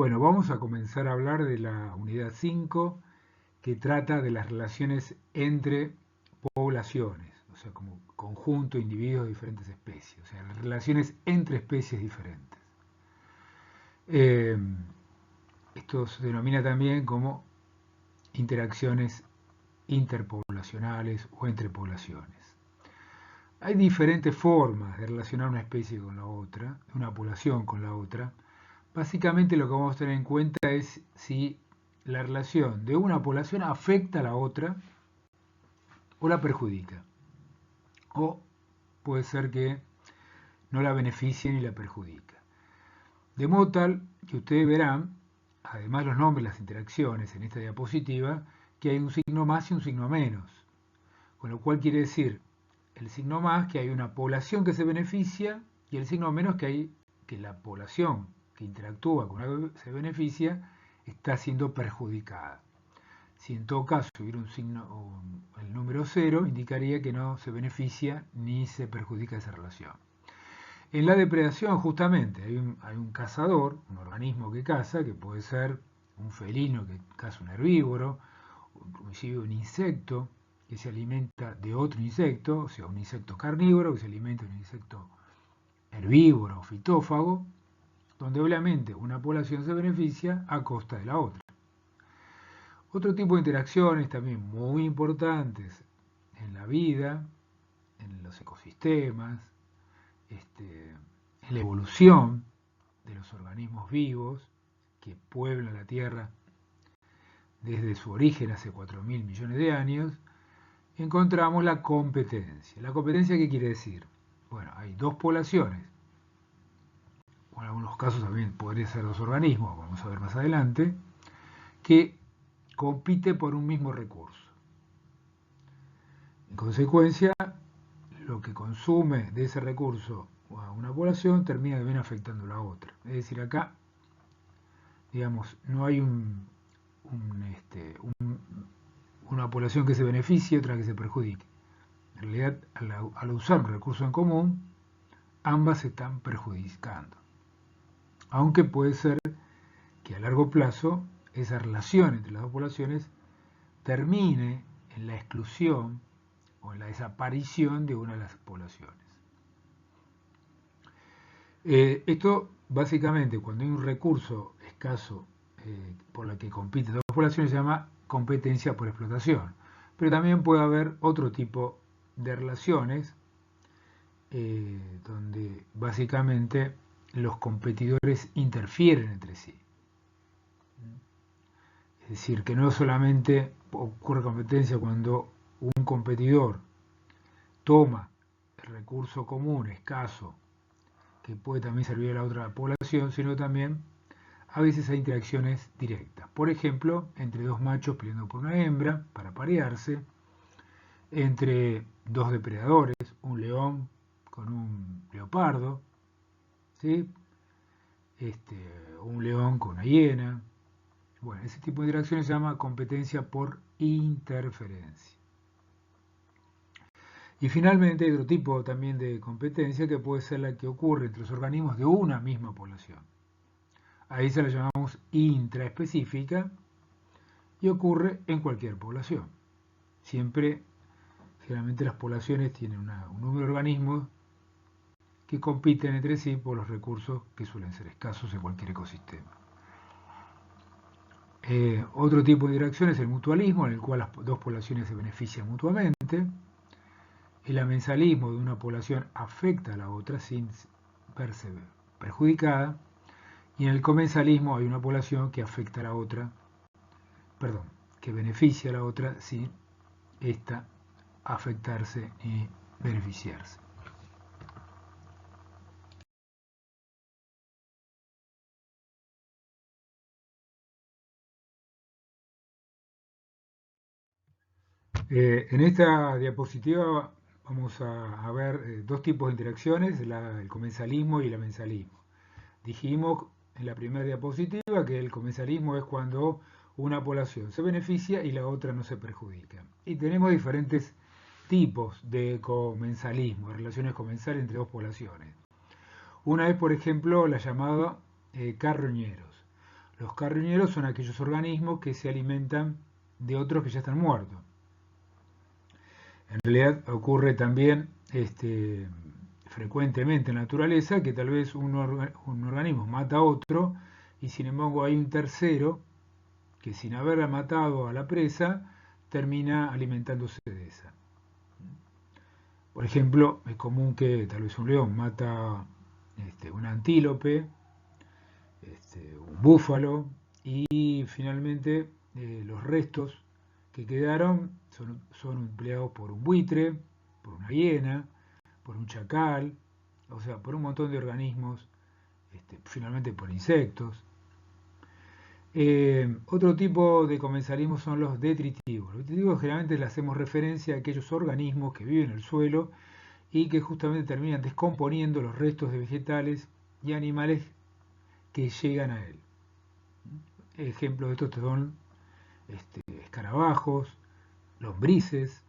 Bueno, vamos a comenzar a hablar de la unidad 5 que trata de las relaciones entre poblaciones, o sea, como conjunto de individuos de diferentes especies, o sea, las relaciones entre especies diferentes. Eh, Esto se denomina también como interacciones interpoblacionales o entre poblaciones. Hay diferentes formas de relacionar una especie con la otra, una población con la otra. Básicamente lo que vamos a tener en cuenta es si la relación de una población afecta a la otra o la perjudica. O puede ser que no la beneficie ni la perjudica. De modo tal que ustedes verán, además los nombres, las interacciones en esta diapositiva, que hay un signo más y un signo menos. Con lo cual quiere decir el signo más que hay una población que se beneficia y el signo menos que hay que la población que interactúa con algo que se beneficia está siendo perjudicada. Si en todo caso hubiera un signo, el número 0 indicaría que no se beneficia ni se perjudica esa relación. En la depredación, justamente, hay un cazador, un organismo que caza, que puede ser un felino que caza un herbívoro, inclusive un insecto que se alimenta de otro insecto, o sea, un insecto carnívoro que se alimenta de un insecto herbívoro o fitófago, donde obviamente una población se beneficia a costa de la otra. Otro tipo de interacciones también muy importantes en la vida, en los ecosistemas, en la evolución de los organismos vivos que pueblan la Tierra desde su origen hace 4.000 millones de años, encontramos la competencia. ¿La competencia qué quiere decir? Bueno, hay dos poblaciones, o en algunos casos también podría ser dos organismos, vamos a ver más adelante, que compite por un mismo recurso. En consecuencia, lo que consume de ese recurso a una población termina también afectando a la otra. Es decir, acá, digamos, no hay una población que se beneficie y otra que se perjudique. En realidad, al usar un recurso en común, ambas se están perjudicando. Aunque puede ser que a largo plazo esa relación entre las dos poblaciones termine en la exclusión o en la desaparición de una de las poblaciones. Esto básicamente cuando hay un recurso escaso por el que compiten dos poblaciones se llama competencia por explotación. Pero también puede haber otro tipo de relaciones donde básicamente los competidores interfieren entre sí. Es decir, que no solamente ocurre competencia cuando un competidor toma el recurso común escaso que puede también servir a la otra población, sino también a veces hay interacciones directas. Por ejemplo, entre dos machos peleando por una hembra para aparearse, entre dos depredadores, un león con un leopardo, ¿sí? Un león con una hiena. Bueno, ese tipo de interacciones se llama competencia por interferencia. Y finalmente hay otro tipo también de competencia que puede ser la que ocurre entre los organismos de una misma población. Ahí se la llamamos intraespecífica y ocurre en cualquier población. Siempre, generalmente las poblaciones tienen un número de organismos que compiten entre sí por los recursos que suelen ser escasos en cualquier ecosistema. Otro tipo de interacción es el mutualismo, en el cual las dos poblaciones se benefician mutuamente. El amensalismo de una población afecta a la otra sin verse perjudicada. Y en el comensalismo hay una población que afecta a la otra, perdón, que beneficia a la otra sin esta afectarse y beneficiarse. En esta diapositiva vamos a ver dos tipos de interacciones, el comensalismo y el amensalismo. Dijimos en la primera diapositiva que el comensalismo es cuando una población se beneficia y la otra no se perjudica. Y tenemos diferentes tipos de comensalismo, de relaciones comensales entre dos poblaciones. Una es, por ejemplo, la llamada carroñeros. Los carroñeros son aquellos organismos que se alimentan de otros que ya están muertos. En realidad ocurre también frecuentemente en la naturaleza que tal vez un organismo mata a otro y sin embargo hay un tercero que sin haber matado a la presa termina alimentándose de esa. Por ejemplo, es común que tal vez un león mata un antílope, un búfalo, y finalmente los restos que quedaron son empleados por un buitre, por una hiena, por un chacal, o sea, por un montón de organismos, finalmente por insectos. Otro tipo de comensalismo son los detritivos. Los detritivos generalmente le hacemos referencia a aquellos organismos que viven en el suelo y que justamente terminan descomponiendo los restos de vegetales y animales que llegan a él. Ejemplos de estos son escarabajos, lombrices.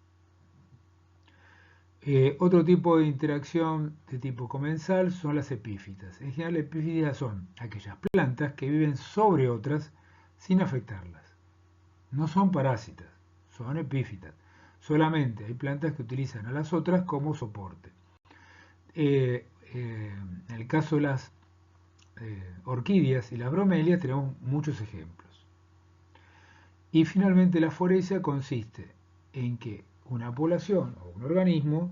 Otro tipo de interacción de tipo comensal son las epífitas. En general, epífitas son aquellas plantas que viven sobre otras sin afectarlas. No son parásitas, son epífitas. Solamente hay plantas que utilizan a las otras como soporte. En el caso de las orquídeas y las bromelias tenemos muchos ejemplos. Y finalmente la foresia consiste en que una población o un organismo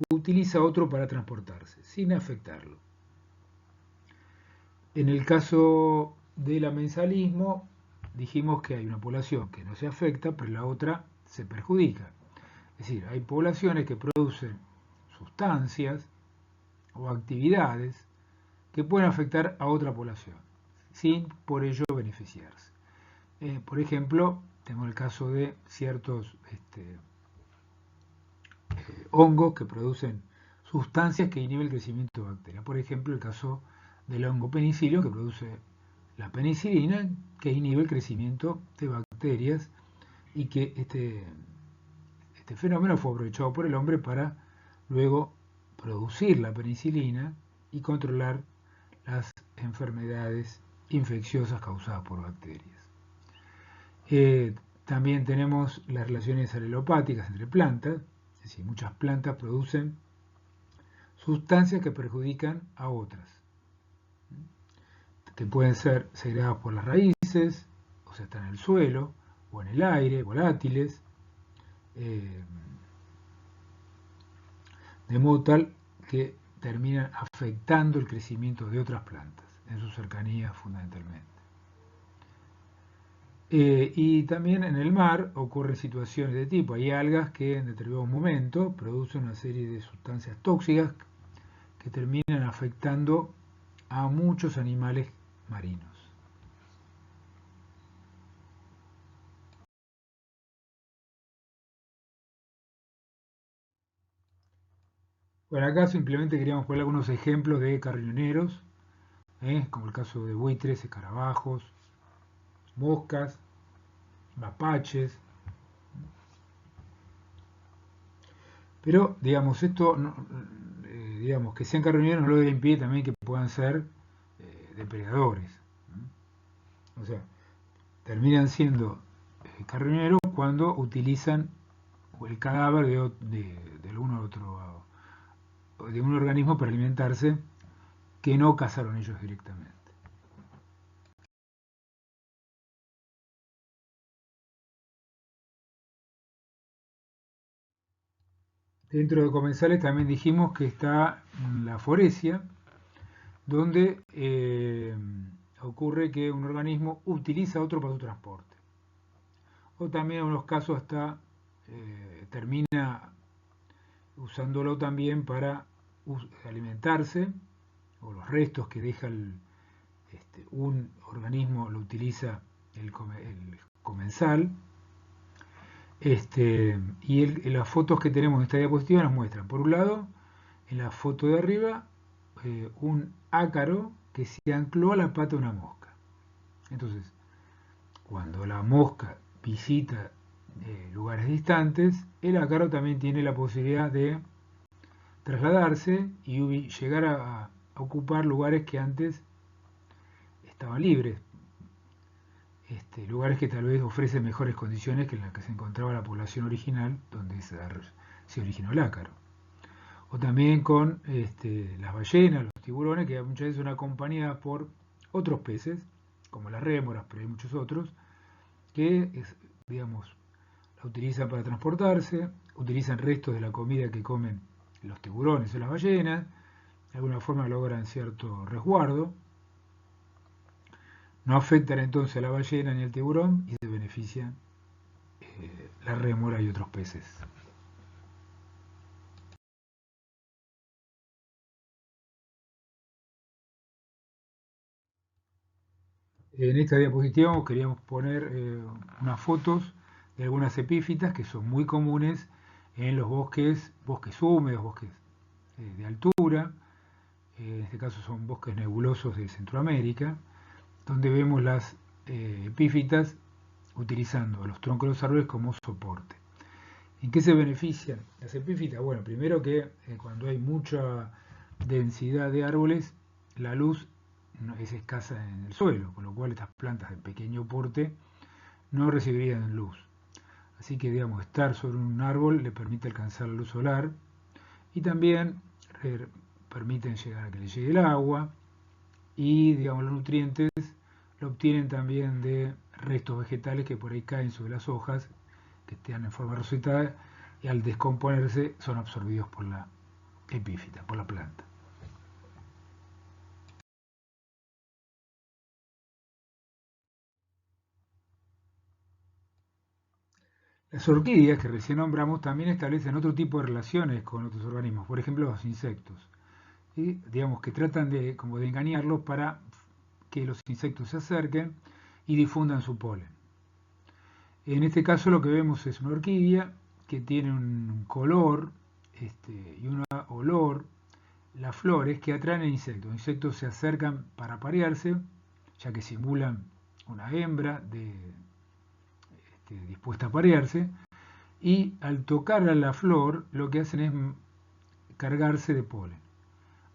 utiliza otro para transportarse, sin afectarlo. En el caso del amensalismo, dijimos que hay una población que no se afecta, pero la otra se perjudica. Es decir, hay poblaciones que producen sustancias o actividades que pueden afectar a otra población, sin por ello beneficiarse. Por ejemplo, tengo el caso de ciertos hongos que producen sustancias que inhiben el crecimiento de bacterias. Por ejemplo, el caso del hongo penicilio, que produce la penicilina, que inhibe el crecimiento de bacterias, y que este fenómeno fue aprovechado por el hombre para luego producir la penicilina y controlar las enfermedades infecciosas causadas por bacterias. También tenemos las relaciones alelopáticas entre plantas, es decir, muchas plantas producen sustancias que perjudican a otras, que pueden ser segregadas por las raíces, o sea, están en el suelo, o en el aire, volátiles, de modo tal que terminan afectando el crecimiento de otras plantas, en su cercanía fundamentalmente. Y también en el mar ocurren situaciones de tipo, hay algas que en determinados momentos producen una serie de sustancias tóxicas que terminan afectando a muchos animales marinos. Bueno, acá simplemente queríamos poner algunos ejemplos de carroñeros, como el caso de buitres, escarabajos, moscas, mapaches. Pero, digamos, esto, digamos, que sean carroñeros no lo impide también que puedan ser depredadores. O sea, terminan siendo carroñeros cuando utilizan el cadáver de algún otro, de un organismo para alimentarse que no cazaron ellos directamente. Dentro de comensales también dijimos que está la foresia, donde ocurre que un organismo utiliza otro para su transporte. O también en unos casos hasta termina usándolo también para alimentarse, o los restos que deja un organismo lo utiliza el comensal. Y las fotos que tenemos en esta diapositiva nos muestran, por un lado, en la foto de arriba, un ácaro que se ancló a la pata de una mosca. Entonces, cuando la mosca visita lugares distantes, el ácaro también tiene la posibilidad de trasladarse y llegar a ocupar lugares que antes estaban libres. lugares que tal vez ofrecen mejores condiciones que en las que se encontraba la población original donde se originó el ácaro. O también con las ballenas, los tiburones, que muchas veces son acompañadas por otros peces, como las rémoras, pero hay muchos otros, que digamos, la utilizan para transportarse, utilizan restos de la comida que comen los tiburones o las ballenas, de alguna forma logran cierto resguardo, no afectan entonces a la ballena ni al tiburón y se benefician la rémora y otros peces. En esta diapositiva queríamos poner unas fotos de algunas epífitas que son muy comunes en los bosques húmedos, bosques de altura, en este caso son bosques nebulosos de Centroamérica, donde vemos las epífitas utilizando los troncos de los árboles como soporte. ¿En qué se benefician las epífitas? Bueno, primero que cuando hay mucha densidad de árboles, la luz es escasa en el suelo, con lo cual estas plantas de pequeño porte no recibirían luz. Así que, digamos, estar sobre un árbol le permite alcanzar la luz solar y también permiten llegar a que le llegue el agua y, digamos, los nutrientes lo obtienen también de restos vegetales que por ahí caen sobre las hojas, que están en forma rosetada y al descomponerse son absorbidos por la epífita, por la planta. Las orquídeas que recién nombramos también establecen otro tipo de relaciones con otros organismos, por ejemplo los insectos, y digamos que tratan de, como de engañarlos para que los insectos se acerquen y difundan su polen. En este caso lo que vemos es una orquídea que tiene un color y un olor, las flores que atraen a insectos. Los insectos se acercan para aparearse, ya que simulan una hembra dispuesta a aparearse, y al tocar a la flor lo que hacen es cargarse de polen.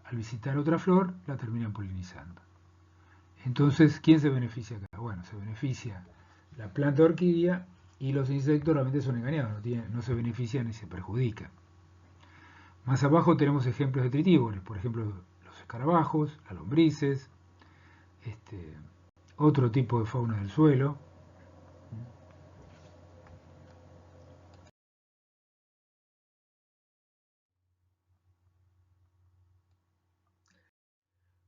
Al visitar otra flor la terminan polinizando. Entonces, ¿quién se beneficia acá? Bueno, se beneficia la planta orquídea y los insectos realmente son engañados, no se benefician ni se perjudican. Más abajo tenemos ejemplos de tritívores, por ejemplo los escarabajos, las lombrices, otro tipo de fauna del suelo.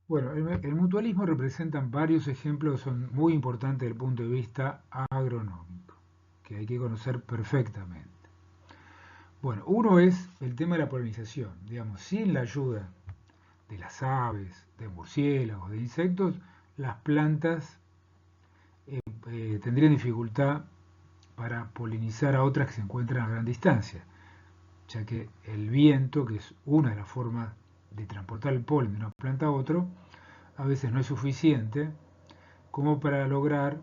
Bueno, el mutualismo representan varios ejemplos que son muy importantes desde el punto de vista agronómico, que hay que conocer perfectamente. Bueno, uno es el tema de la polinización. Digamos, sin la ayuda de las aves, de murciélagos, de insectos, las plantas tendrían dificultad para polinizar a otras que se encuentran a gran distancia, ya que el viento, que es una de las formas de transportar el polen de una planta a otro, a veces no es suficiente como para lograr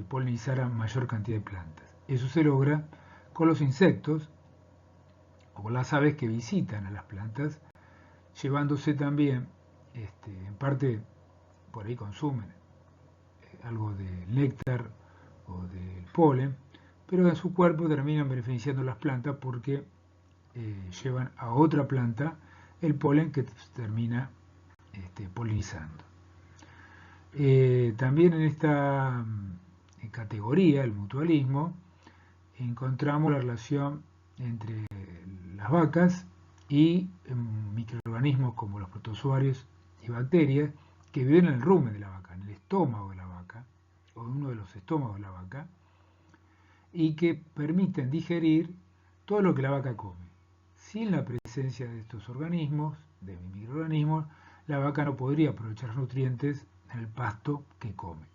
polinizar a mayor cantidad de plantas. Eso se logra con los insectos o con las aves que visitan a las plantas, llevándose también, en parte por ahí consumen algo de néctar o del polen, pero en su cuerpo terminan beneficiando las plantas porque llevan a otra planta el polen que termina polinizando. También en esta categoría, el mutualismo, encontramos la relación entre las vacas y microorganismos como los protozoarios y bacterias que viven en el rumen de la vaca, en el estómago de la vaca, o en uno de los estómagos de la vaca, y que permiten digerir todo lo que la vaca come. Sin la presencia de estos organismos, de microorganismos, la vaca no podría aprovechar nutrientes en el pasto que come.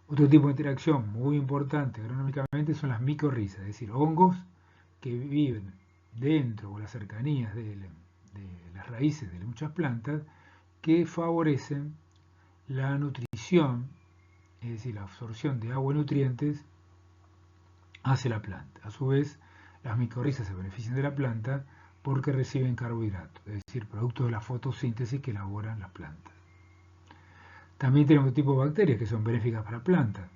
Otro tipo de interacción muy importante agronómicamente son las micorrizas, es decir, hongos que viven dentro o en las cercanías de las raíces de muchas plantas que favorecen la nutrición, es decir, la absorción de agua y nutrientes hacia la planta. A su vez, las micorrizas se benefician de la planta porque reciben carbohidratos, es decir, producto de la fotosíntesis que elaboran las plantas. También tenemos tipos de bacterias que son benéficas para plantas,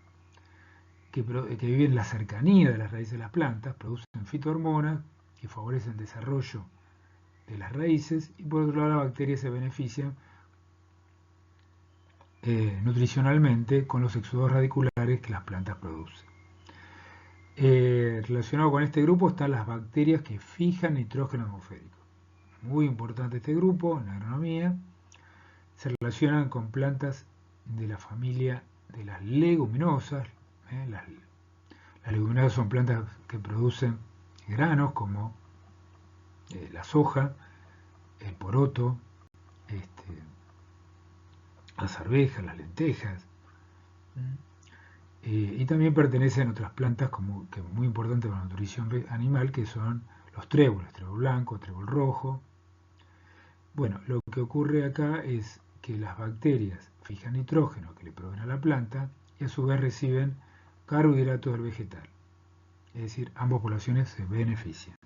que viven en la cercanía de las raíces de las plantas, producen fitohormonas que favorecen el desarrollo de las raíces, y por otro lado las bacterias se benefician nutricionalmente con los exudados radiculares que las plantas producen. Relacionado con este grupo están las bacterias que fijan nitrógeno atmosférico. Muy importante este grupo en la agronomía. Se relacionan con plantas de la familia de las leguminosas. Las leguminosas son plantas que producen granos como la soja, el poroto, este, las arvejas, las lentejas. Y también pertenecen a otras plantas que muy importantes para la nutrición animal, que son los tréboles, trébol blanco, trébol rojo. Bueno, lo que ocurre acá es que las bacterias fijan nitrógeno que le proveen a la planta y a su vez reciben carbohidratos del vegetal. Es decir, ambas poblaciones se benefician.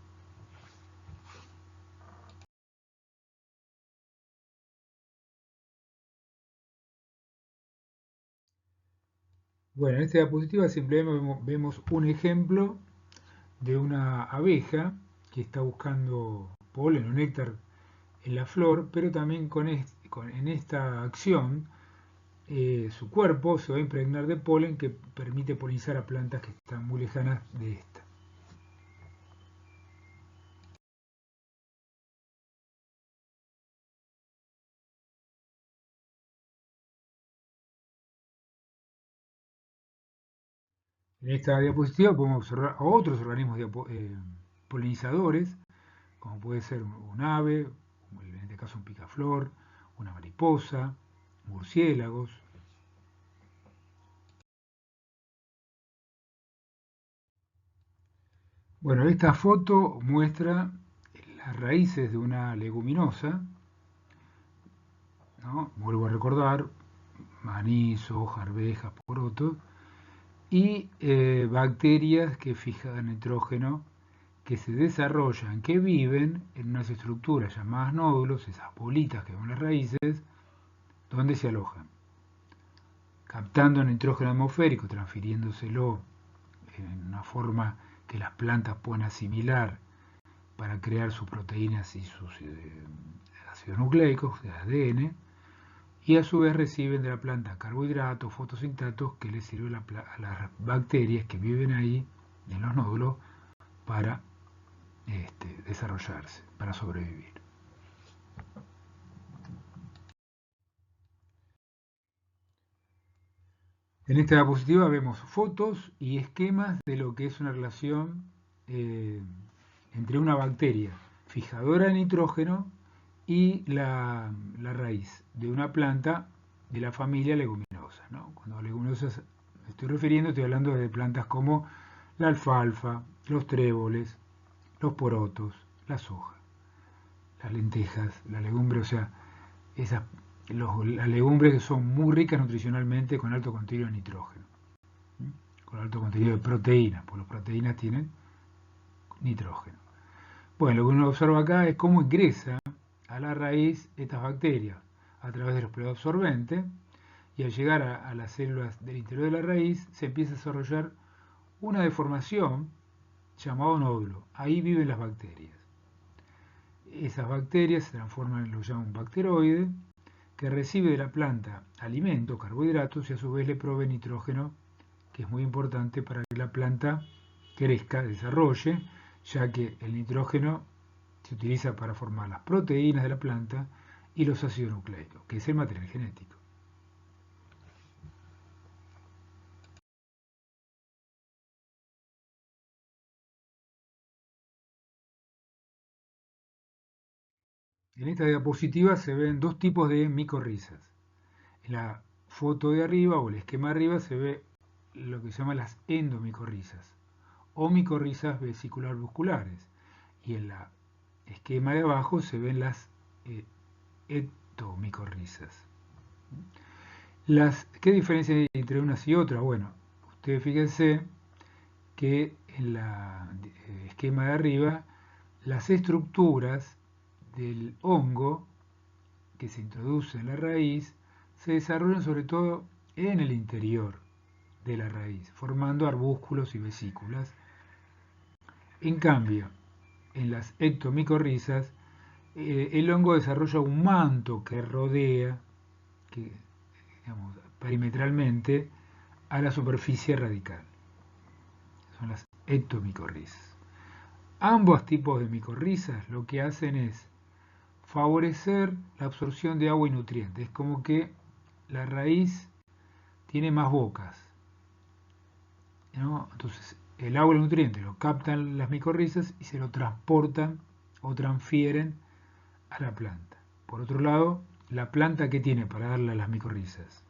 Bueno, en esta diapositiva simplemente vemos un ejemplo de una abeja que está buscando polen o néctar en la flor, pero también en esta acción su cuerpo se va a impregnar de polen que permite polinizar a plantas que están muy lejanas de esta. En esta diapositiva podemos observar a otros organismos polinizadores, como puede ser un ave, en este caso un picaflor, una mariposa, murciélagos. Bueno, esta foto muestra las raíces de una leguminosa, ¿no? Vuelvo a recordar, maní, soja, arvejas, porotos, y bacterias que fijan nitrógeno, que se desarrollan, que viven en unas estructuras llamadas nódulos, esas bolitas que son las raíces, donde se alojan, captando nitrógeno atmosférico, transfiriéndoselo en una forma que las plantas pueden asimilar para crear sus proteínas y sus ácidos nucleicos, de ADN, y a su vez reciben de la planta carbohidratos, fotosintatos que les sirven a las bacterias que viven ahí en los nódulos para desarrollarse, para sobrevivir. En esta diapositiva vemos fotos y esquemas de lo que es una relación eh, entre una bacteria fijadora de nitrógeno y la raíz de una planta de la familia leguminosa, ¿no? Cuando leguminosas me estoy refiriendo, estoy hablando de plantas como la alfalfa, los tréboles, los porotos, la soja, las lentejas, la legumbre, o sea, las legumbres que son muy ricas nutricionalmente con alto contenido de nitrógeno, con alto contenido de proteínas, porque las proteínas tienen nitrógeno. Bueno, lo que uno observa acá es cómo ingresa a la raíz estas bacterias a través de los pleoabsorbentes, y al llegar a las células del interior de la raíz se empieza a desarrollar una deformación llamada nódulo. Ahí viven las bacterias. Esas bacterias se transforman en lo que llaman un bacteroide, que recibe de la planta alimento, carbohidratos, y a su vez le provee nitrógeno, que es muy importante para que la planta crezca, desarrolle, ya que el nitrógeno se utiliza para formar las proteínas de la planta y los ácidos nucleicos, que es el material genético. En esta diapositiva se ven dos tipos de micorrizas. En la foto de arriba o el esquema de arriba se ve lo que se llama las endomicorrizas o micorrizas vesicular musculares, y en la esquema de abajo se ven las ectomicorrizas. ¿Qué diferencia hay entre unas y otras? Bueno, ustedes fíjense que en el esquema de arriba las estructuras del hongo que se introduce en la raíz se desarrollan sobre todo en el interior de la raíz, formando arbúsculos y vesículas. En cambio, en las ectomicorrizas, el hongo desarrolla un manto que rodea, que, digamos, perimetralmente, a la superficie radical. Son las ectomicorrizas. Ambos tipos de micorrizas lo que hacen es favorecer la absorción de agua y nutrientes. Es como que la raíz tiene más bocas, ¿no? Entonces, el agua y los nutrientes lo captan las micorrizas y se lo transportan o transfieren a la planta. Por otro lado, la planta, ¿qué tiene para darle a las micorrizas?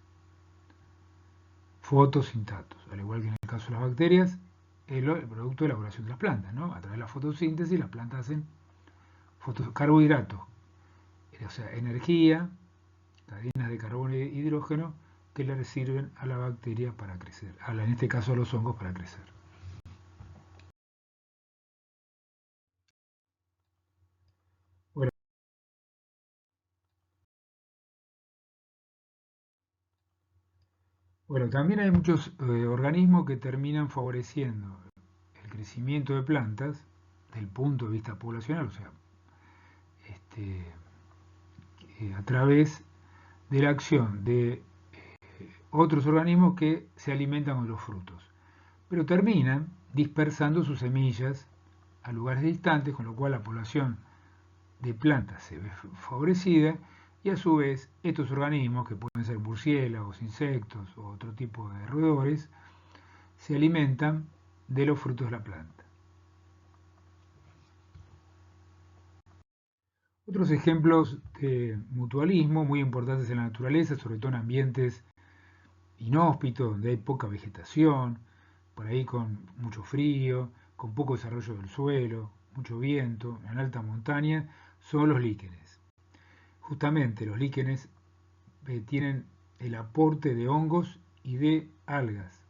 Fotosintatos, al igual que en el caso de las bacterias, el producto de la elaboración de las plantas, ¿no? A través de la fotosíntesis las plantas hacen carbohidratos, o sea, energía, cadenas de carbono e hidrógeno que le sirven a la bacteria para crecer, en este caso a los hongos para crecer. Bueno, bueno, también hay muchos organismos que terminan favoreciendo el crecimiento de plantas desde el punto de vista poblacional, o sea, este, a través de la acción de otros organismos que se alimentan con los frutos, pero terminan dispersando sus semillas a lugares distantes, con lo cual la población de plantas se ve favorecida y a su vez estos organismos, que pueden ser murciélagos, insectos o otro tipo de roedores, se alimentan de los frutos de la planta. Otros ejemplos de mutualismo muy importantes en la naturaleza, sobre todo en ambientes inhóspitos, donde hay poca vegetación, por ahí con mucho frío, con poco desarrollo del suelo, mucho viento, en alta montaña, son los líquenes. Justamente los líquenes tienen el aporte de hongos y de algas,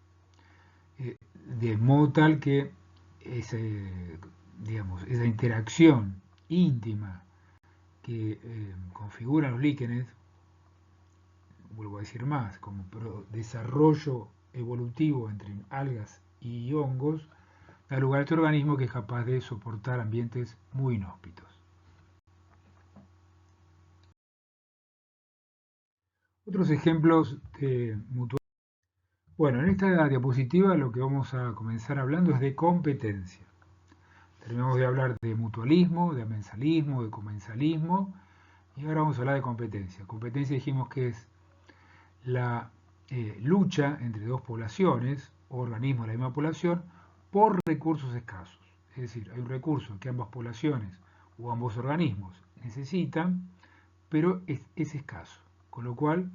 de modo tal que digamos, esa interacción íntima que configuran los líquenes, vuelvo a decir más, como desarrollo evolutivo entre algas y hongos, da lugar a este organismo que es capaz de soportar ambientes muy inhóspitos. Otros ejemplos de mutualismo. Bueno, en esta diapositiva lo que vamos a comenzar hablando es de competencia. Terminamos de hablar de mutualismo, de amensalismo, de comensalismo, y ahora vamos a hablar de competencia. Competencia dijimos que es la lucha entre dos poblaciones o organismos de la misma población por recursos escasos. Es decir, hay un recurso que ambas poblaciones o ambos organismos necesitan, pero es escaso. Con lo cual,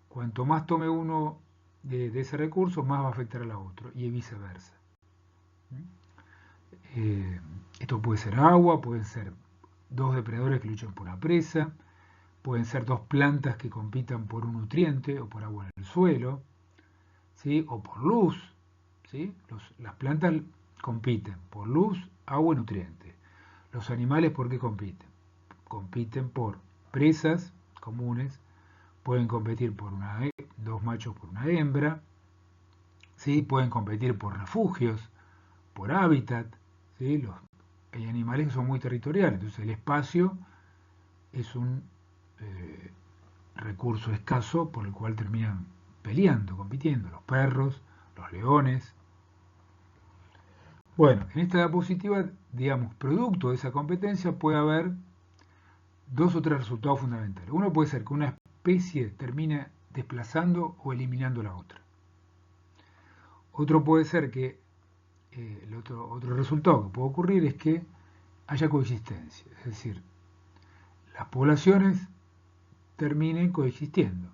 cuanto más tome uno de ese recurso, más va a afectar al otro y viceversa. Esto puede ser agua, pueden ser dos depredadores que luchan por la presa, pueden ser dos plantas que compitan por un nutriente o por agua en el suelo, ¿sí? O por luz. ¿Sí? Las plantas compiten por luz, agua y nutrientes. Los animales, ¿por qué compiten? Compiten por presas comunes, pueden competir por dos machos por una hembra, ¿sí? Pueden competir por refugios, por hábitat. ¿Sí? Hay animales que son muy territoriales, entonces el espacio es un recurso escaso por el cual terminan peleando, compitiendo, los perros, los leones. Bueno, en esta diapositiva, digamos, producto de esa competencia puede haber dos o tres resultados fundamentales. Uno puede ser que una especie termine desplazando o eliminando la otra. Otro puede ser que otro resultado que puede ocurrir es que haya coexistencia, es decir, las poblaciones terminen coexistiendo.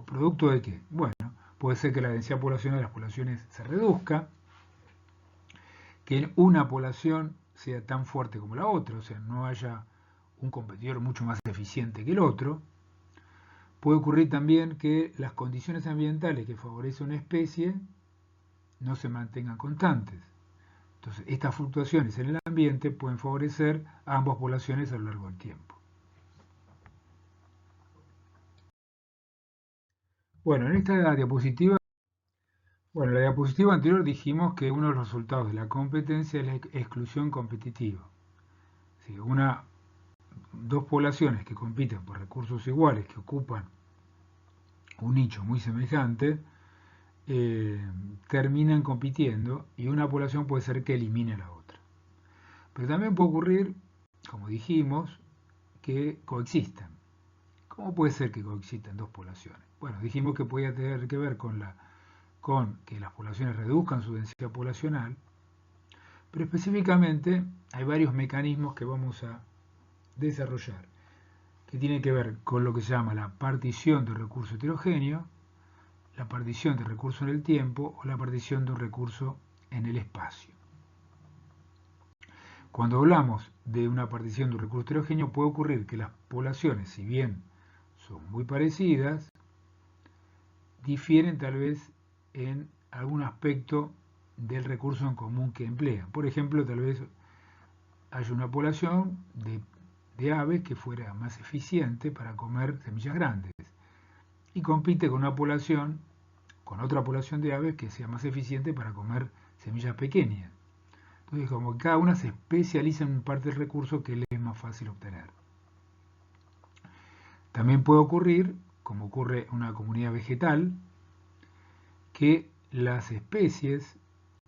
¿Producto de qué? Bueno, puede ser que la densidad poblacional de las poblaciones se reduzca, que una población sea tan fuerte como la otra, o sea, no haya un competidor mucho más eficiente que el otro. Puede ocurrir también que las condiciones ambientales que favorecen una especie no se mantengan constantes. Entonces, estas fluctuaciones en el ambiente pueden favorecer a ambas poblaciones a lo largo del tiempo. Bueno, en esta diapositiva, bueno, en la diapositiva anterior dijimos que uno de los resultados de la competencia es la exclusión competitiva. Si dos poblaciones que compiten por recursos iguales, que ocupan un nicho muy semejante, terminan compitiendo y una población puede ser que elimine a la otra. Pero también puede ocurrir, como dijimos, que coexistan. ¿Cómo puede ser que coexistan dos poblaciones? Bueno, dijimos que podía tener que ver con que las poblaciones reduzcan su densidad poblacional, pero específicamente hay varios mecanismos que vamos a desarrollar, que tienen que ver con lo que se llama la partición de recurso heterogéneo, la partición de recurso en el tiempo o la partición de un recurso en el espacio. Cuando hablamos de una partición de un recurso heterogéneo, puede ocurrir que las poblaciones, si bien son muy parecidas, difieren tal vez en algún aspecto del recurso en común que emplean. Por ejemplo, tal vez haya una población de aves que fuera más eficiente para comer semillas grandes y compite con otra población de aves que sea más eficiente para comer semillas pequeñas. Entonces, como que cada una se especializa en un parte del recurso que le es más fácil obtener. También puede ocurrir, como ocurre en una comunidad vegetal, que las especies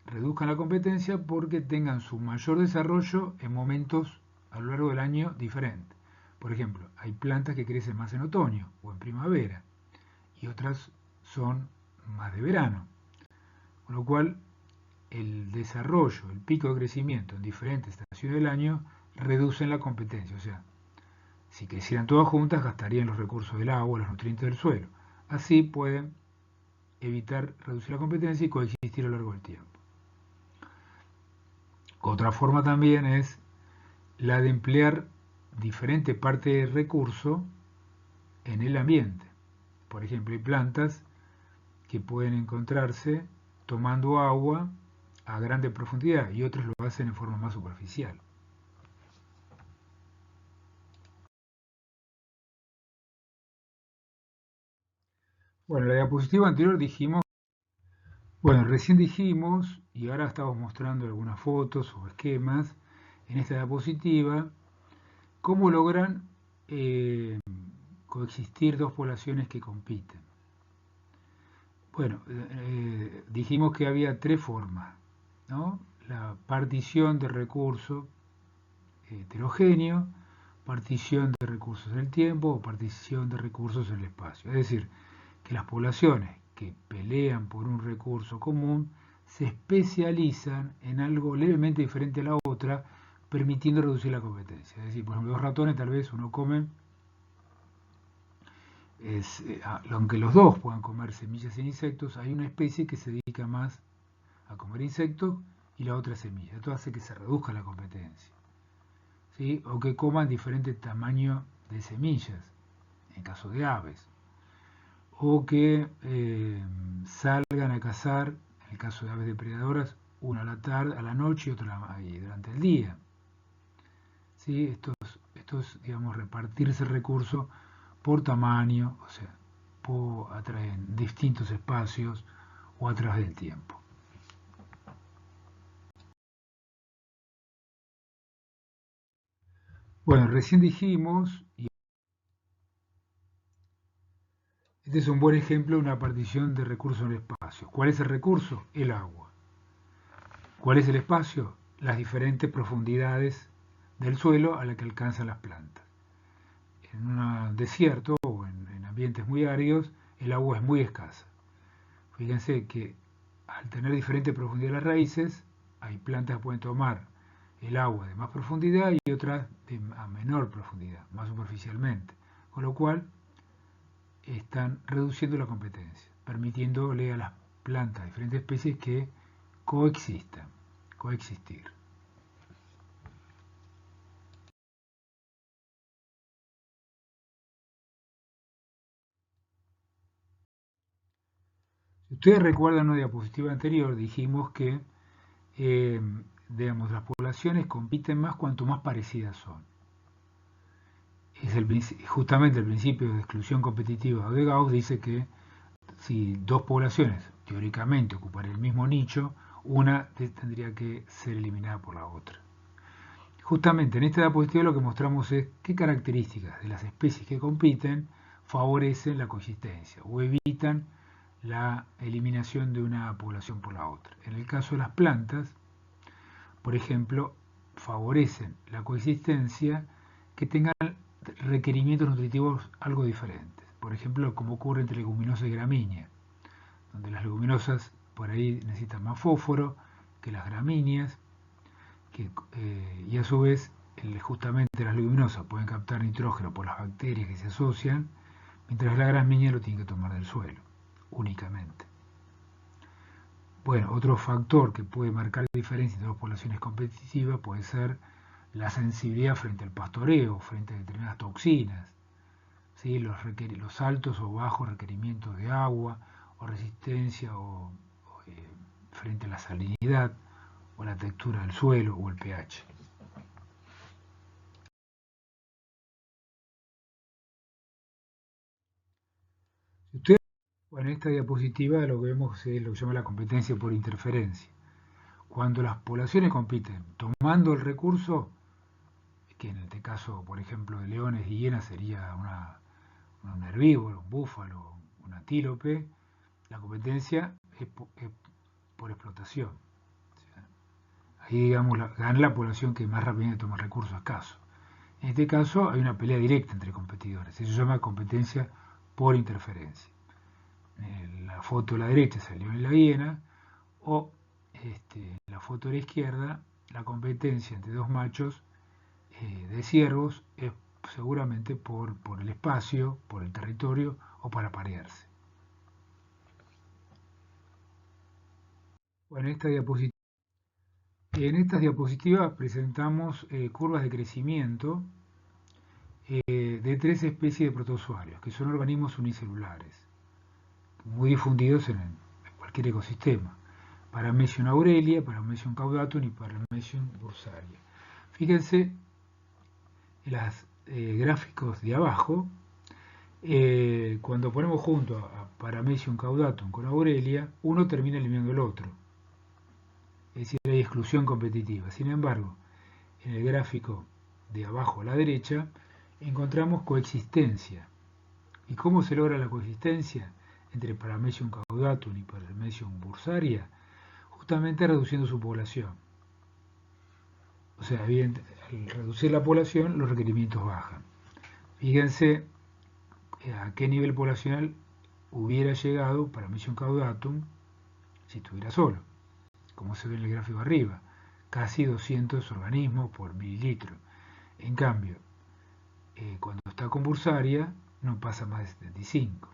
reduzcan la competencia porque tengan su mayor desarrollo en momentos a lo largo del año diferentes. Por ejemplo, hay plantas que crecen más en otoño o en primavera y otras son más de verano. Con lo cual, el desarrollo, el pico de crecimiento en diferentes estaciones del año reducen la competencia. O sea, si crecieran todas juntas, gastarían los recursos del agua, los nutrientes del suelo. Así pueden evitar reducir la competencia y coexistir a lo largo del tiempo. Otra forma también es la de emplear diferente parte del recurso en el ambiente. Por ejemplo, hay plantas que pueden encontrarse tomando agua a grande profundidad y otras lo hacen en forma más superficial. Bueno, en la diapositiva anterior dijimos, bueno, recién dijimos, y ahora estamos mostrando algunas fotos o esquemas en esta diapositiva, cómo logran coexistir dos poblaciones que compiten. Bueno, dijimos que había tres formas, ¿no? La partición de recursos heterogéneo, partición de recursos en el tiempo o partición de recursos en el espacio. Es decir, que las poblaciones que pelean por un recurso común se especializan en algo levemente diferente a la otra, permitiendo reducir la competencia. Es decir, por ejemplo, los ratones tal vez uno come, aunque los dos puedan comer semillas e insectos, hay una especie que se dedica más a comer insectos y la otra semillas. Esto hace que se reduzca la competencia. ¿Sí? O que coman diferente tamaño de semillas, en caso de aves. O que salgan a cazar, en el caso de aves depredadoras, una a la tarde, a la noche y otra durante el día. ¿Sí? Esto es, digamos, repartirse el recurso por tamaño, o sea, en distintos espacios o a través del tiempo. Bueno, recién dijimos, y este es un buen ejemplo de una partición de recursos en el espacio. ¿Cuál es el recurso? El agua. ¿Cuál es el espacio? Las diferentes profundidades del suelo a las que alcanzan las plantas. En un desierto o en ambientes muy áridos, el agua es muy escasa. Fíjense que al tener diferente profundidad las raíces, hay plantas que pueden tomar el agua de más profundidad y otras a menor profundidad, más superficialmente. Con lo cual, están reduciendo la competencia, permitiéndole a las plantas de diferentes especies que coexistir. Si ustedes recuerdan una diapositiva anterior, dijimos que digamos, las poblaciones compiten más cuanto más parecidas son. Es justamente el principio de exclusión competitiva de Gauss dice que si dos poblaciones teóricamente ocupan el mismo nicho, una tendría que ser eliminada por la otra. Justamente en esta diapositiva lo que mostramos es qué características de las especies que compiten favorecen la coexistencia o evitan la eliminación de una población por la otra. En el caso de las plantas, por ejemplo, favorecen la coexistencia que tengan requerimientos nutritivos algo diferentes. Por ejemplo, como ocurre entre leguminosas y gramíneas, donde las leguminosas por ahí necesitan más fósforo que las gramíneas, y a su vez justamente las leguminosas pueden captar nitrógeno por las bacterias que se asocian, mientras las gramíneas lo tienen que tomar del suelo, únicamente. Bueno, otro factor que puede marcar la diferencia entre dos poblaciones competitivas puede ser la sensibilidad frente al pastoreo, frente a determinadas toxinas, ¿sí? Los altos o bajos requerimientos de agua o resistencia frente a la salinidad o la textura del suelo o el pH. Bueno, en esta diapositiva lo que vemos es lo que se llama la competencia por interferencia. Cuando las poblaciones compiten tomando el recurso, que en este caso, por ejemplo, de leones y hienas sería un herbívoro, un búfalo, un antílope, la competencia es por explotación. O sea, ahí, digamos, gana la población que más rápidamente toma recursos escasos. En este caso hay una pelea directa entre competidores. Eso se llama competencia por interferencia. En la foto de la derecha es el león y la hiena, o en la foto de la izquierda, la competencia entre dos machos de ciervos es seguramente por el espacio, por el territorio o para parearse. Bueno, en estas diapositivas presentamos curvas de crecimiento de tres especies de protozoarios, que son organismos unicelulares, muy difundidos en cualquier ecosistema. Paramecium aurelia, Paramecium caudatum y Paramecium bursaria. Fíjense en los gráficos de abajo, cuando ponemos junto a Paramecium caudatum con aurelia, uno termina eliminando el otro. Es decir, hay exclusión competitiva. Sin embargo, en el gráfico de abajo a la derecha, encontramos coexistencia. ¿Y cómo se logra la coexistencia entre Paramecium caudatum y Paramecium bursaria? Justamente reduciendo su población. O sea, al reducir la población, los requerimientos bajan. Fíjense a qué nivel poblacional hubiera llegado Paramecium caudatum si estuviera solo, como se ve en el gráfico arriba, casi 200 organismos por mililitro. En cambio, cuando está con bursaria, no pasa más de 75.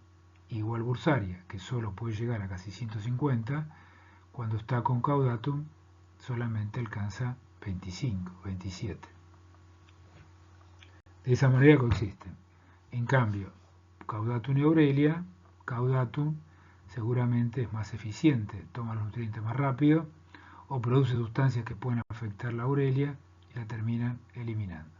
Igual bursaria, que solo puede llegar a casi 150, cuando está con caudatum solamente alcanza 25, 27. De esa manera coexisten. En cambio, caudatum y aurelia, caudatum seguramente es más eficiente, toma los nutrientes más rápido o produce sustancias que pueden afectar la aurelia y la terminan eliminando.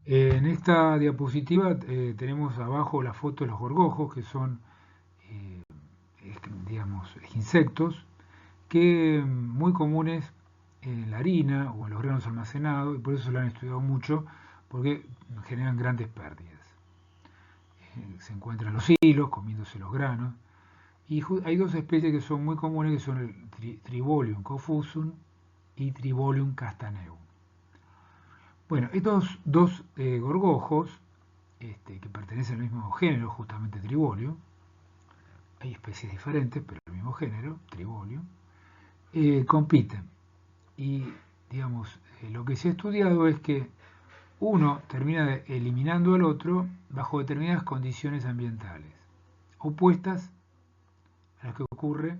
En esta diapositiva tenemos abajo la foto de los gorgojos, que son, eh, digamos, insectos que muy comunes en la harina o en los granos almacenados, y por eso se lo han estudiado mucho, porque generan grandes pérdidas. Se encuentran los hilos comiéndose los granos, y hay dos especies que son muy comunes, que son el Tribolium confusum y Tribolium castaneum. Bueno, estos dos gorgojos, que pertenecen al mismo género, justamente Tribolium, hay especies diferentes, pero el mismo género, Tribolium, compiten. Y, digamos, lo que se ha estudiado es que uno termina eliminando al otro bajo determinadas condiciones ambientales, opuestas a las que ocurre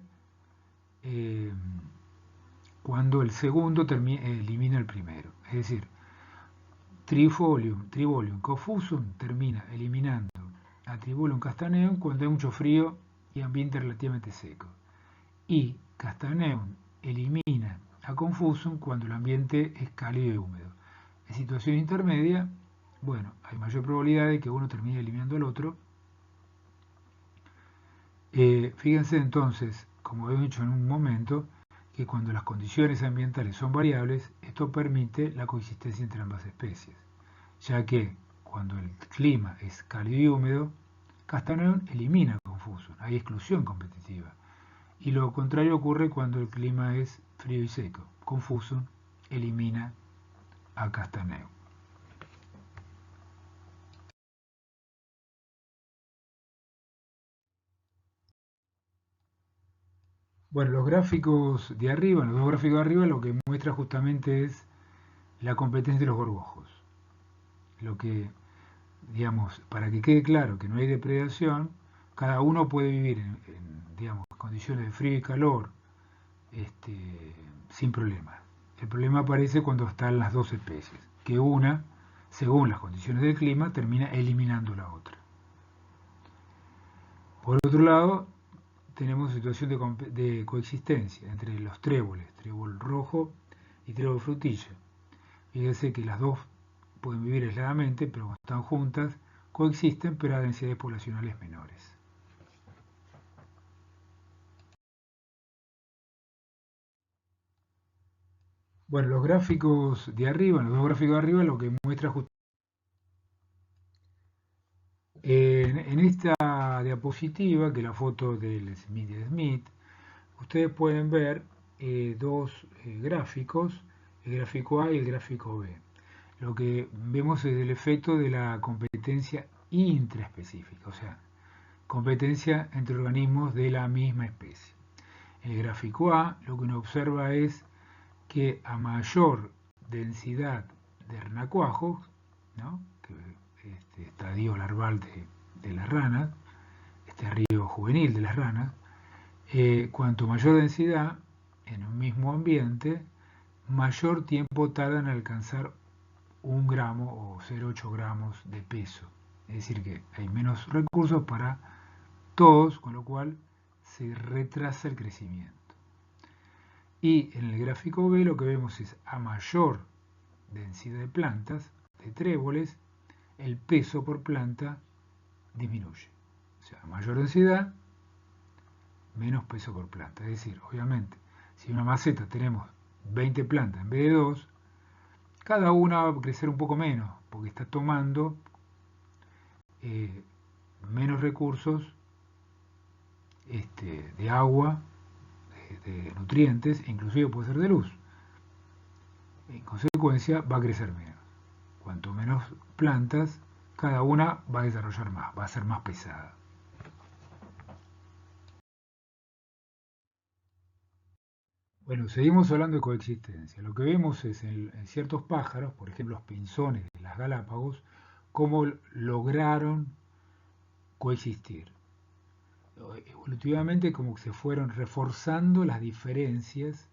cuando el segundo elimina al primero. Es decir, Tribolium confusum termina eliminando a Tribolium castaneum cuando hay mucho frío y ambiente relativamente seco. Y Castaneum elimina a Confusum cuando el ambiente es cálido y húmedo. En situación intermedia, bueno, hay mayor probabilidad de que uno termine eliminando al otro. Fíjense entonces, como he dicho en un momento, que cuando las condiciones ambientales son variables, esto permite la coexistencia entre ambas especies, ya que cuando el clima es cálido y húmedo, Castaneón elimina a Confusum, hay exclusión competitiva. Y lo contrario ocurre cuando el clima es frío y seco. Confusum elimina a Castaneón. Bueno, los gráficos de arriba, los dos gráficos de arriba, lo que muestra justamente es la competencia de los gorgojos. Lo que, digamos, para que quede claro que no hay depredación, cada uno puede vivir digamos, condiciones de frío y calor sin problemas. El problema aparece cuando están las dos especies, que una, según las condiciones del clima, termina eliminando la otra. Por otro lado, tenemos situación de coexistencia entre los tréboles, trébol rojo y trébol frutilla. Fíjense que las dos pueden vivir aisladamente, pero cuando están juntas, coexisten, pero a densidades poblacionales menores. Bueno, los gráficos de arriba, los dos gráficos de arriba, lo que muestra en esta diapositiva, que es la foto del Smith de Smith, ustedes pueden ver dos gráficos, el gráfico A y el gráfico B. Lo que vemos es el efecto de la competencia intraespecífica, o sea, competencia entre organismos de la misma especie. En el gráfico A, lo que uno observa es que a mayor densidad de renacuajos, ¿no? Que este estadio larval de las ranas, este río juvenil de las ranas, cuanto mayor densidad en un mismo ambiente, mayor tiempo tarda en alcanzar 1 gramo o 0,8 gramos de peso. Es decir, que hay menos recursos para todos, con lo cual se retrasa el crecimiento. Y en el gráfico B lo que vemos es a mayor densidad de plantas, de tréboles, el peso por planta disminuye. O sea, a mayor densidad, menos peso por planta. Es decir, obviamente, si en una maceta tenemos 20 plantas en vez de 2, cada una va a crecer un poco menos, porque está tomando menos recursos de agua, de nutrientes, e inclusive puede ser de luz. En consecuencia, va a crecer menos. Cuanto menos plantas, cada una va a desarrollar más, va a ser más pesada. Bueno, seguimos hablando de coexistencia. Lo que vemos es en ciertos pájaros, por ejemplo los pinzones de las Galápagos, cómo lograron coexistir. Evolutivamente como que se fueron reforzando las diferencias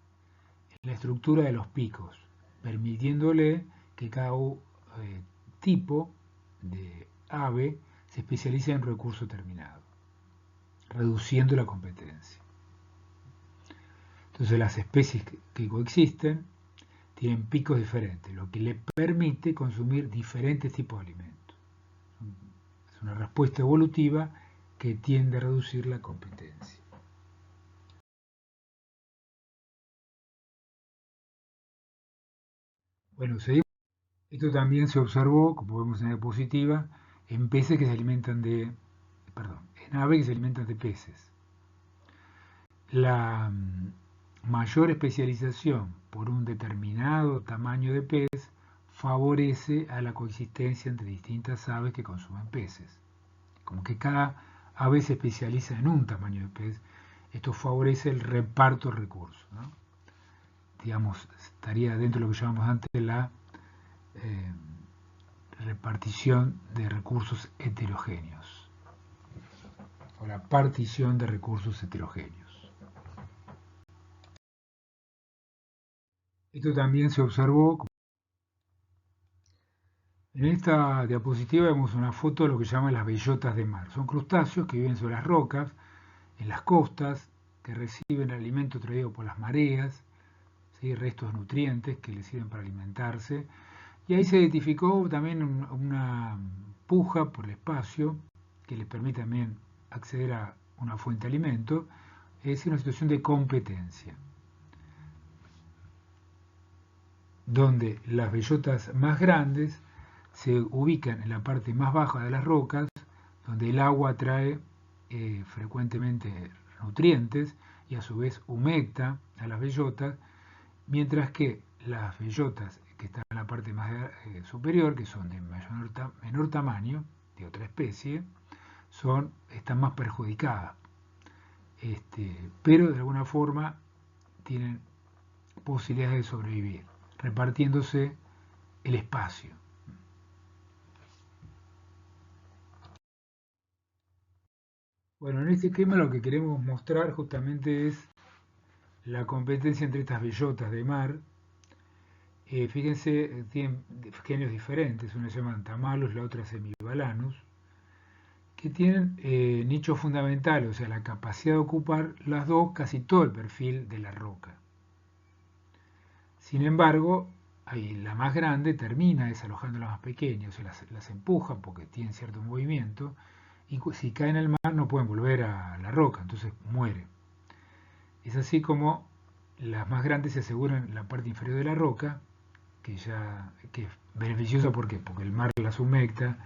en la estructura de los picos, permitiéndole que cada tipo de ave se especialice en un recurso determinado, reduciendo la competencia. Entonces las especies que coexisten tienen picos diferentes, lo que le permite consumir diferentes tipos de alimentos. Es una respuesta evolutiva que tiende a reducir la competencia. Bueno, esto también se observó, como vemos en la diapositiva, en peces que se alimentan de, perdón, en aves que se alimentan de peces. La mayor especialización por un determinado tamaño de pez favorece a la coexistencia entre distintas aves que consumen peces. Como que cada ave se especializa en un tamaño de pez, esto favorece el reparto de recursos, ¿no? Digamos, estaría dentro de lo que llamamos antes la eh, repartición de recursos heterogéneos o la partición de recursos heterogéneos. Esto también se observó. En esta diapositiva vemos una foto de lo que llaman las bellotas de mar. Son crustáceos que viven sobre las rocas, en las costas, que reciben el alimento traído por las mareas, ¿sí? Restos de nutrientes que les sirven para alimentarse. Y ahí se identificó también una puja por el espacio que les permite también acceder a una fuente de alimento, es decir, una situación de competencia, donde las bellotas más grandes se ubican en la parte más baja de las rocas, donde el agua trae frecuentemente nutrientes y a su vez humecta a las bellotas, mientras que las bellotas que están en la parte más superior, que son de menor tamaño, de otra especie, están más perjudicadas, pero de alguna forma tienen posibilidades de sobrevivir, repartiéndose el espacio. Bueno, en este esquema lo que queremos mostrar justamente es la competencia entre estas bellotas de mar. Fíjense, tienen genios diferentes, una se llama Tamalus, la otra Semibalanus, que tienen nichos fundamentales, o sea, la capacidad de ocupar las dos casi todo el perfil de la roca. Sin embargo, ahí la más grande termina desalojando a las más pequeñas, o sea, las empuja porque tienen cierto movimiento, y si caen al mar no pueden volver a la roca, entonces mueren. Es así como las más grandes se aseguran la parte inferior de la roca, que es beneficiosa porque el mar las humecta,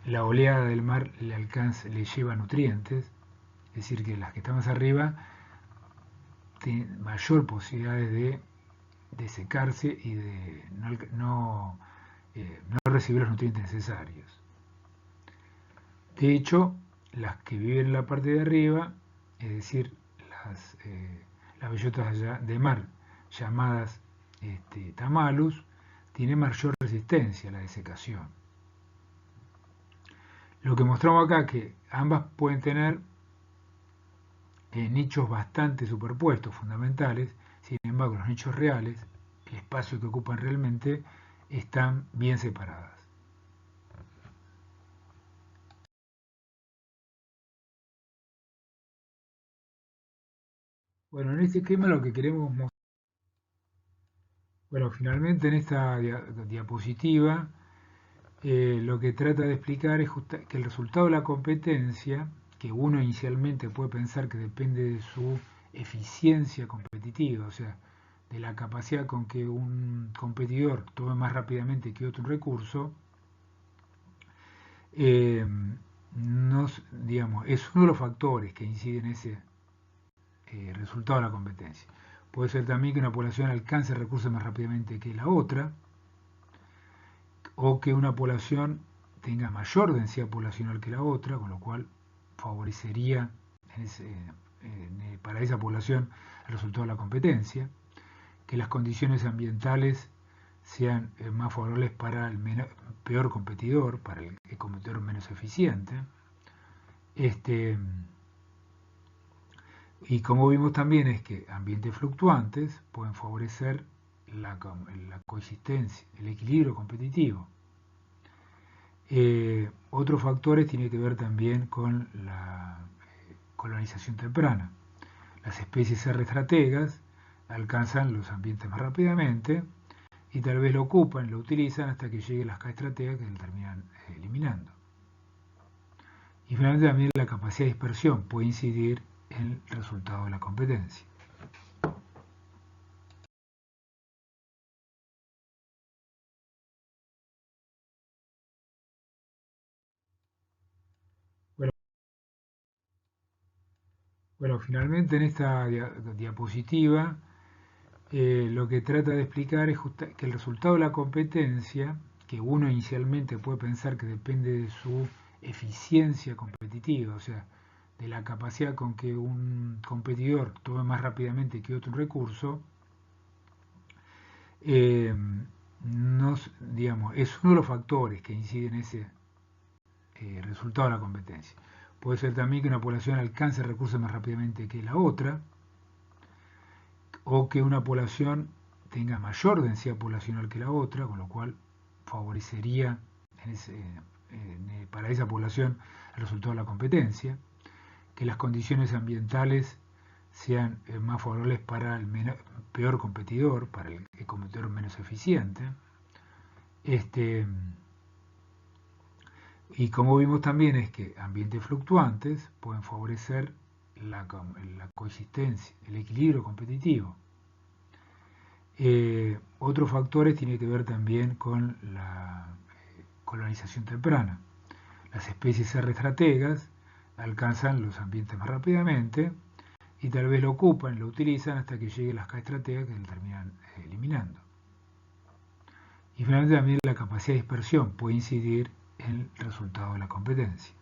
la oleada del mar le lleva nutrientes, es decir, que las que están más arriba tienen mayor posibilidades de secarse y de no recibir los nutrientes necesarios. De hecho, las que viven en la parte de arriba, es decir, las bellotas de mar llamadas tamalus, tienen mayor resistencia a la desecación. Lo que mostramos acá es que ambas pueden tener nichos bastante superpuestos, fundamentales. Sin embargo, los nichos reales, el espacio que ocupan realmente, están bien separadas. Bueno, en este esquema lo que queremos mostrar, bueno, finalmente en esta diapositiva, lo que trata de explicar es que el resultado de la competencia, que uno inicialmente puede pensar que depende de su eficiencia competitiva, o sea, de la capacidad con que un competidor tome más rápidamente que otro un recurso, eh, digamos, es uno de los factores que inciden en ese resultado de la competencia. Puede ser también que una población alcance recursos más rápidamente que la otra, o que una población tenga mayor densidad poblacional que la otra, con lo cual favorecería para esa población el resultado de la competencia, que las condiciones ambientales sean más favorables para el peor competidor, para el competidor menos eficiente. Y como vimos también es que ambientes fluctuantes pueden favorecer la coexistencia, el equilibrio competitivo. Otros factores tienen que ver también con la colonización temprana. Las especies R estrategas alcanzan los ambientes más rápidamente y tal vez lo ocupan, lo utilizan hasta que lleguen las K estrategas que lo terminan eliminando. Y finalmente también la capacidad de dispersión puede incidir en el resultado de la competencia. Bueno, finalmente en esta diapositiva lo que trata de explicar es que el resultado de la competencia, que uno inicialmente puede pensar que depende de su eficiencia competitiva, o sea, de la capacidad con que un competidor tome más rápidamente que otro un recurso, eh, digamos, es uno de los factores que inciden en ese resultado de la competencia. Puede ser también que una población alcance recursos más rápidamente que la otra, o que una población tenga mayor densidad poblacional que la otra, con lo cual favorecería para esa población el resultado de la competencia, que las condiciones ambientales sean más favorables para el peor competidor, para el competidor menos eficiente. Y como vimos también es que ambientes fluctuantes pueden favorecer la coexistencia, el equilibrio competitivo. Otros factores tienen que ver también con la colonización temprana. Las especies R estrategas alcanzan los ambientes más rápidamente y tal vez lo ocupan, lo utilizan hasta que lleguen las K estrategas que lo terminan eliminando. Y finalmente también la capacidad de dispersión puede incidir en el resultado de la competencia.